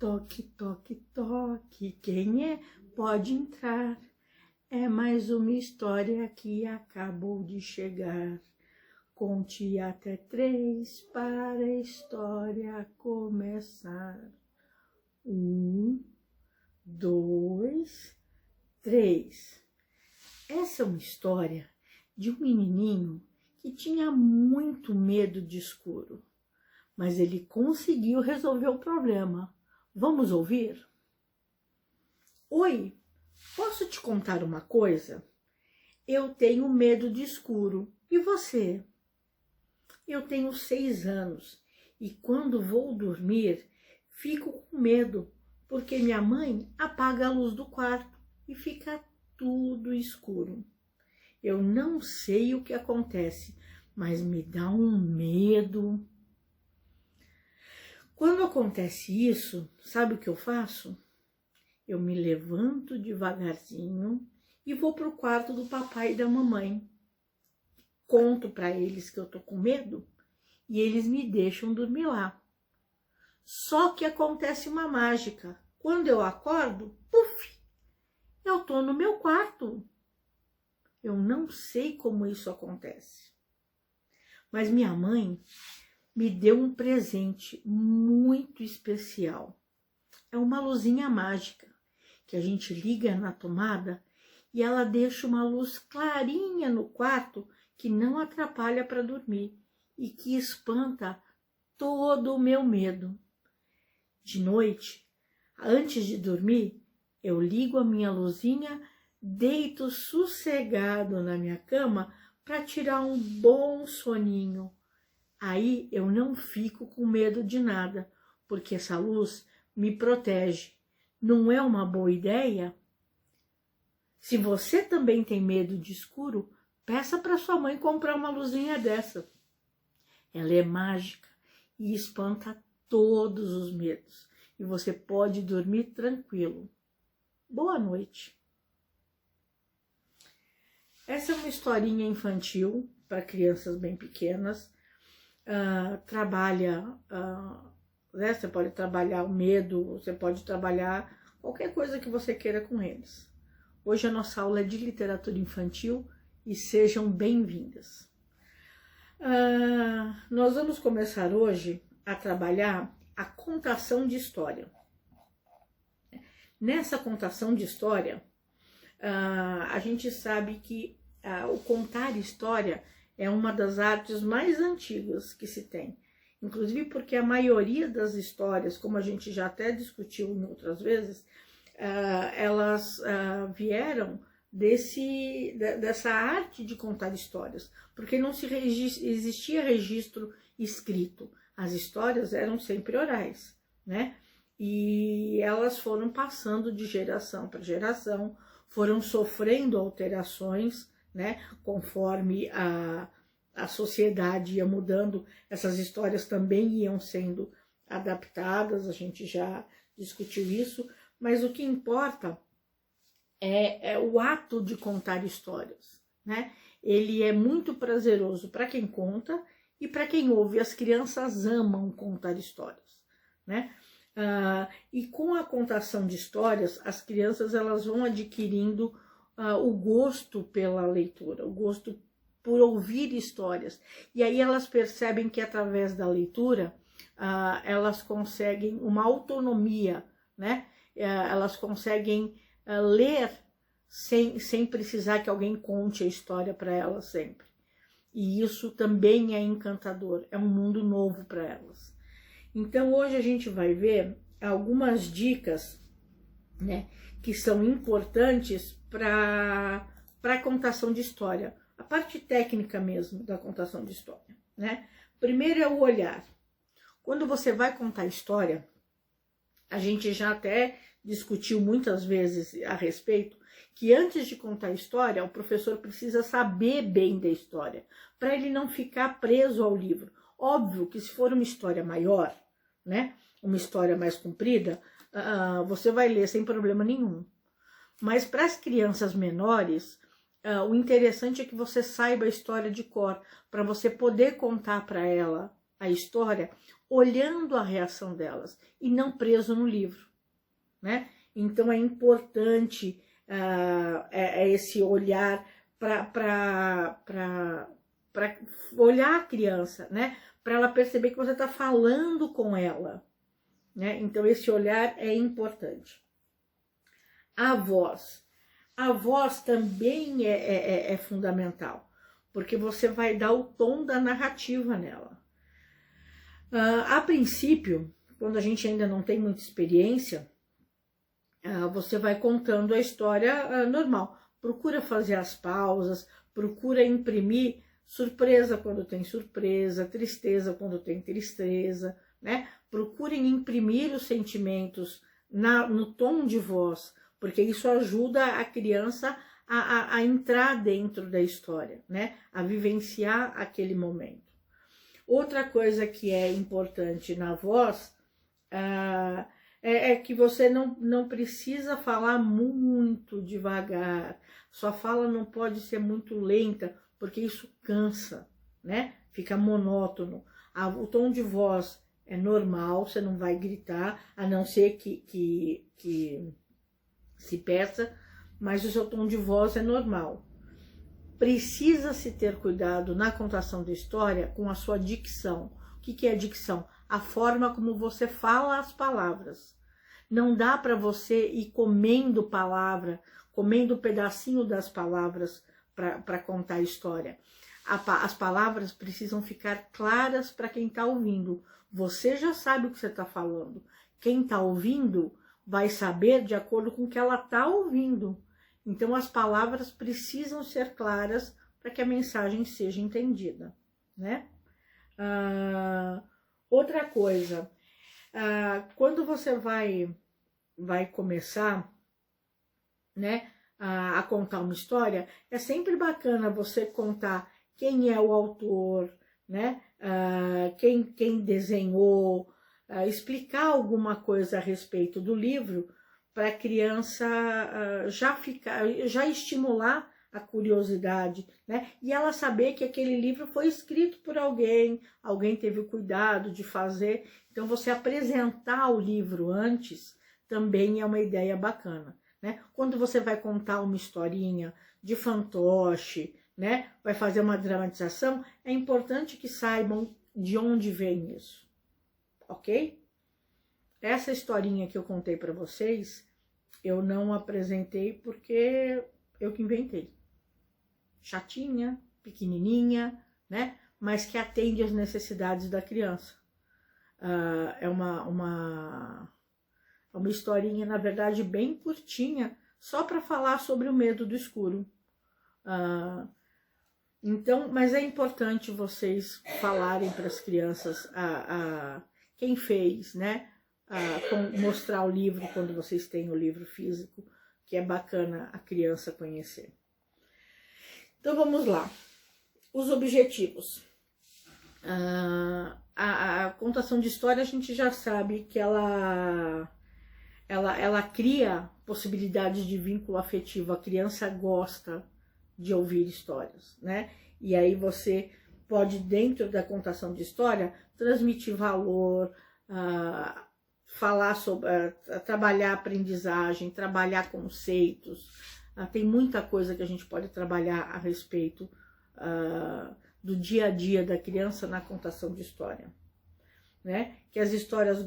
Toque, toque, toque, quem é? Pode entrar. É mais uma história que acabou de chegar. Conte até 3 para a história começar. 1, 2, 3. Essa é uma história de um menininho que tinha muito medo de escuro, mas ele conseguiu resolver o problema. Vamos ouvir? Oi, posso te contar uma coisa? Eu tenho medo de escuro. E você? Eu tenho 6 anos e quando vou dormir, fico com medo, porque minha mãe apaga a luz do quarto e fica tudo escuro. Eu não sei o que acontece, mas me dá um medo. Quando acontece isso, sabe o que eu faço? Eu me levanto devagarzinho e vou para o quarto do papai e da mamãe. Conto para eles que eu tô com medo e eles me deixam dormir lá. Só que acontece uma mágica. Quando eu acordo, puf, eu tô no meu quarto. Eu não sei como isso acontece. Mas minha mãe me deu um presente muito especial. É uma luzinha mágica que a gente liga na tomada e ela deixa uma luz clarinha no quarto que não atrapalha para dormir e que espanta todo o meu medo. De noite, antes de dormir, eu ligo a minha luzinha, deito sossegado na minha cama para tirar um bom soninho. Aí eu não fico com medo de nada, porque essa luz me protege. Não é uma boa ideia? Se você também tem medo de escuro, peça para sua mãe comprar uma luzinha dessa. Ela é mágica e espanta todos os medos. E você pode dormir tranquilo. Boa noite. Essa é uma historinha infantil para crianças bem pequenas. Né? Você pode trabalhar o medo, você pode trabalhar qualquer coisa que você queira com eles. Hoje a nossa aula é de literatura infantil e sejam bem-vindas. Nós vamos começar hoje a trabalhar a contação de história. Nessa contação de história, a gente sabe que o contar história é uma das artes mais antigas que se tem. Inclusive porque a maioria das histórias, como a gente já até discutiu em outras vezes, elas vieram dessa arte de contar histórias, porque não existia registro escrito. As histórias eram sempre orais, né? E elas foram passando de geração para geração, foram sofrendo alterações, né? Conforme a sociedade ia mudando, essas histórias também iam sendo adaptadas, a gente já discutiu isso, mas o que importa é o ato de contar histórias, né? Ele é muito prazeroso para quem conta e para quem ouve. As crianças amam contar histórias, né? E com a contação de histórias, as crianças elas vão adquirindo o gosto pela leitura, o gosto por ouvir histórias. E aí elas percebem que através da leitura elas conseguem uma autonomia, né? Elas conseguem ler sem precisar que alguém conte a história para elas sempre. E isso também é encantador, é um mundo novo para elas. Então hoje a gente vai ver algumas dicas, né, que são importantes para a contação de história, a parte técnica mesmo da contação de história, né? Primeiro é o olhar. Quando você vai contar história, a gente já até discutiu muitas vezes a respeito que antes de contar a história, o professor precisa saber bem da história, para ele não ficar preso ao livro. Óbvio que se for uma história maior, né, uma história mais comprida, você vai ler sem problema nenhum. Mas para as crianças menores, o interessante é que você saiba a história de cor, para você poder contar para ela a história, olhando a reação delas e não preso no livro, né? Então é importante esse olhar para olhar a criança, né? Para ela perceber que você está falando com ela, né? Então esse olhar é importante. A voz também é fundamental, porque você vai dar o tom da narrativa nela. A princípio, quando a gente ainda não tem muita experiência, você vai contando a história normal. Procura fazer as pausas, procura imprimir surpresa quando tem surpresa, tristeza quando tem tristeza, né? Procurem imprimir os sentimentos no tom de voz, porque isso ajuda a criança a entrar dentro da história, né? A vivenciar aquele momento. Outra coisa que é importante na voz é que você não precisa falar muito devagar. Sua fala não pode ser muito lenta, porque isso cansa, né? Fica monótono. O tom de voz é normal, você não vai gritar, a não ser que se peça, mas o seu tom de voz é normal. Precisa-se ter cuidado na contação da história com a sua dicção. O que é a dicção? A forma como você fala as palavras. Não dá para você ir comendo palavra, comendo um pedacinho das palavras para contar a história. As palavras precisam ficar claras para quem está ouvindo. Você já sabe o que você está falando. Quem está ouvindo vai saber de acordo com o que ela está ouvindo. Então, as palavras precisam ser claras para que a mensagem seja entendida, né? Outra coisa, quando você vai começar, né, a contar uma história, é sempre bacana você contar quem é o autor, né? Quem desenhou, explicar alguma coisa a respeito do livro, para a criança já estimular a curiosidade, né? E ela saber que aquele livro foi escrito por alguém teve o cuidado de fazer. Então, você apresentar o livro antes também é uma ideia bacana, né? Quando você vai contar uma historinha de fantoche, né? Vai fazer uma dramatização, é importante que saibam de onde vem isso, ok? Essa historinha que eu contei para vocês, eu não apresentei porque eu que inventei. Chatinha, pequenininha, né? Mas que atende às necessidades da criança. É uma historinha, na verdade, bem curtinha, só para falar sobre o medo do escuro. Então, mas é importante vocês falarem para as crianças quem fez, né? Mostrar o livro quando vocês têm o livro físico, que é bacana a criança conhecer. Então vamos lá. Os objetivos. A contação de história a gente já sabe que ela cria possibilidades de vínculo afetivo. A criança gosta de ouvir histórias, né? E aí você pode, dentro da contação de história, transmitir valor, falar sobre, trabalhar a aprendizagem, trabalhar conceitos. Tem muita coisa que a gente pode trabalhar a respeito do dia a dia da criança na contação de história, né? Que as histórias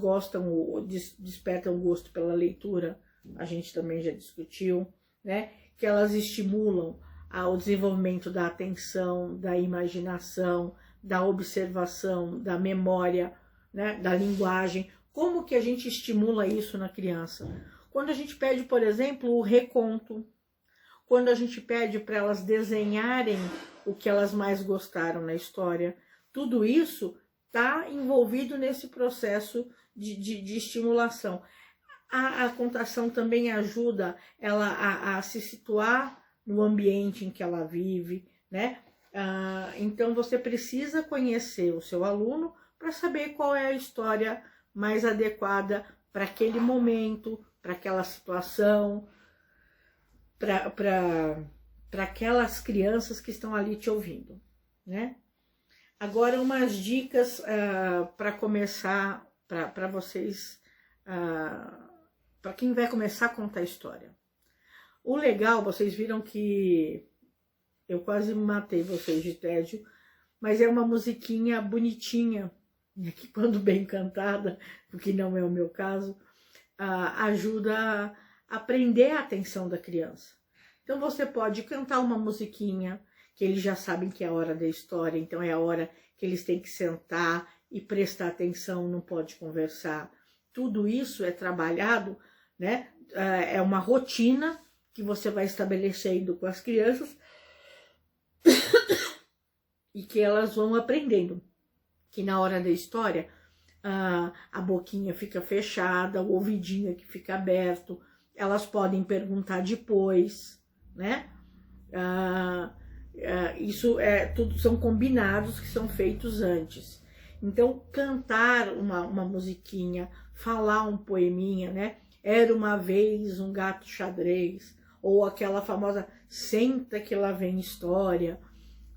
despertam gosto pela leitura, a gente também já discutiu, né? Que elas estimulam o desenvolvimento da atenção, da imaginação, da observação, da memória, né? Da linguagem. Como que a gente estimula isso na criança? Quando a gente pede, por exemplo, o reconto, quando a gente pede para elas desenharem o que elas mais gostaram na história, tudo isso está envolvido nesse processo de estimulação. A contação também ajuda ela a se situar no ambiente em que ela vive, né? Então, você precisa conhecer o seu aluno para saber qual é a história mais adequada para aquele momento, para aquela situação, para aquelas crianças que estão ali te ouvindo, né? Agora umas dicas para começar, para vocês, para quem vai começar a contar história. O legal, vocês viram que eu quase matei vocês de tédio, mas é uma musiquinha bonitinha, que quando bem cantada, o que não é o meu caso, ajuda a prender a atenção da criança. Então você pode cantar uma musiquinha, que eles já sabem que é a hora da história, então é a hora que eles têm que sentar e prestar atenção, não pode conversar. Tudo isso é trabalhado, né? É uma rotina que você vai estabelecendo com as crianças e que elas vão aprendendo. Que na hora da história, a boquinha fica fechada, o ouvidinho que fica aberto, elas podem perguntar depois, né? Isso tudo são combinados que são feitos antes. Então, cantar uma musiquinha, falar um poeminha, né? Era uma vez um gato xadrez, ou aquela famosa senta que lá vem história.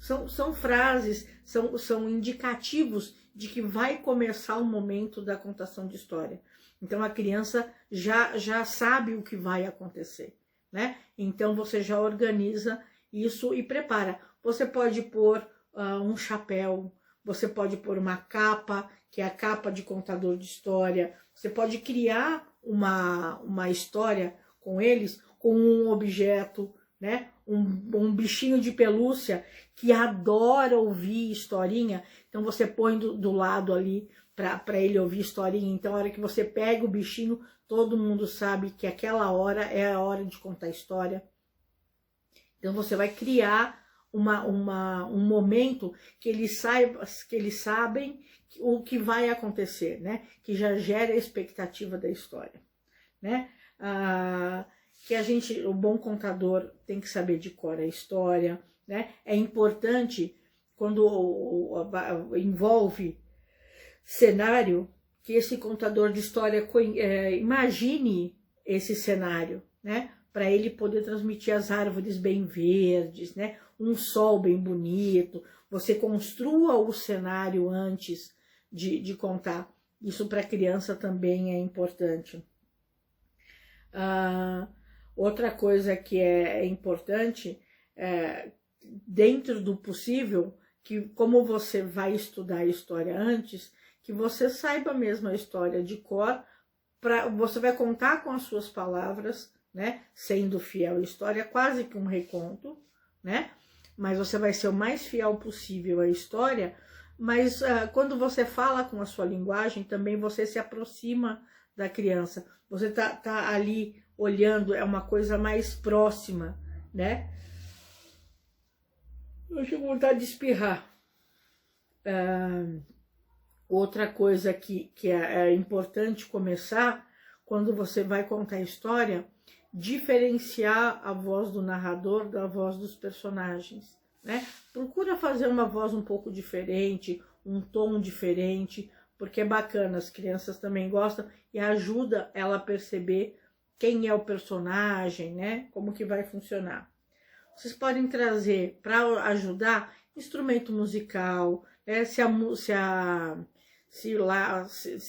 São frases, são indicativos de que vai começar o momento da contação de história. Então a criança já sabe o que vai acontecer, né? Então você já organiza isso e prepara. Você pode pôr um chapéu, você pode pôr uma capa, que é a capa de contador de história. Você pode criar uma história com eles, com um objeto, né? Um bichinho de pelúcia que adora ouvir historinha. Então você põe do lado ali para ele ouvir historinha. Então a hora que você pega o bichinho, todo mundo sabe que aquela hora é a hora de contar história. Então você vai criar um momento que eles sabem o que vai acontecer, né? Que já gera a expectativa da história, né? Que o bom contador tem que saber de cor a história, né? É importante, quando envolve cenário, que esse contador de história imagine esse cenário, né? Para ele poder transmitir as árvores bem verdes, né? Um sol bem bonito. Você construa o cenário antes de contar. Isso para a criança também é importante. Outra coisa que é importante, dentro do possível, que como você vai estudar a história antes, que você saiba mesmo a história de cor, você vai contar com as suas palavras, né, sendo fiel à história, quase que um reconto, né, mas você vai ser o mais fiel possível à história, mas quando você fala com a sua linguagem, também você se aproxima da criança, você tá ali olhando, é uma coisa mais próxima, né. Eu tenho vontade de espirrar. Outra coisa que é importante começar, quando você vai contar a história, diferenciar a voz do narrador da voz dos personagens, né? Procura fazer uma voz um pouco diferente, um tom diferente, porque é bacana, as crianças também gostam e ajuda ela a perceber quem é o personagem, né? Como que vai funcionar. Vocês podem trazer, para ajudar, instrumento musical, né? Se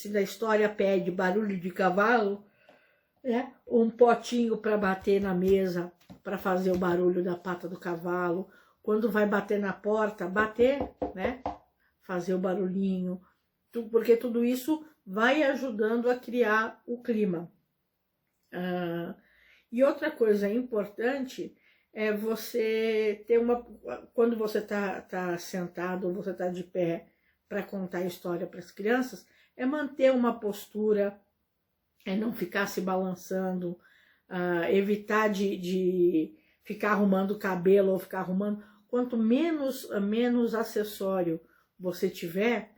da história pede barulho de cavalo, né? Um potinho para bater na mesa, para fazer o barulho da pata do cavalo. Quando vai bater na porta, bater, né? Fazer o barulhinho, porque tudo isso vai ajudando a criar o clima. E outra coisa importante é você ter quando você tá sentado ou você tá de pé para contar a história para as crianças, é manter uma postura, é não ficar se balançando, evitar de ficar arrumando o cabelo ou ficar arrumando. Quanto menos acessório você tiver,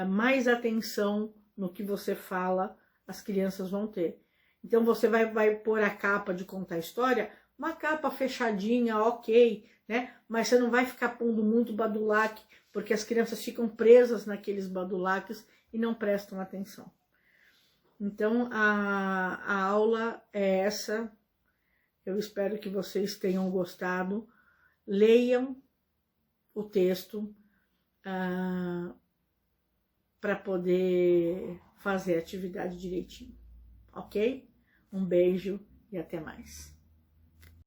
mais atenção no que você fala as crianças vão ter. Então você vai pôr a capa de contar história, uma capa fechadinha, ok, né? Mas você não vai ficar pondo muito badulaque, porque as crianças ficam presas naqueles badulaques e não prestam atenção. Então, a aula é essa. Eu espero que vocês tenham gostado. Leiam o texto, para poder fazer a atividade direitinho, ok? Um beijo e até mais.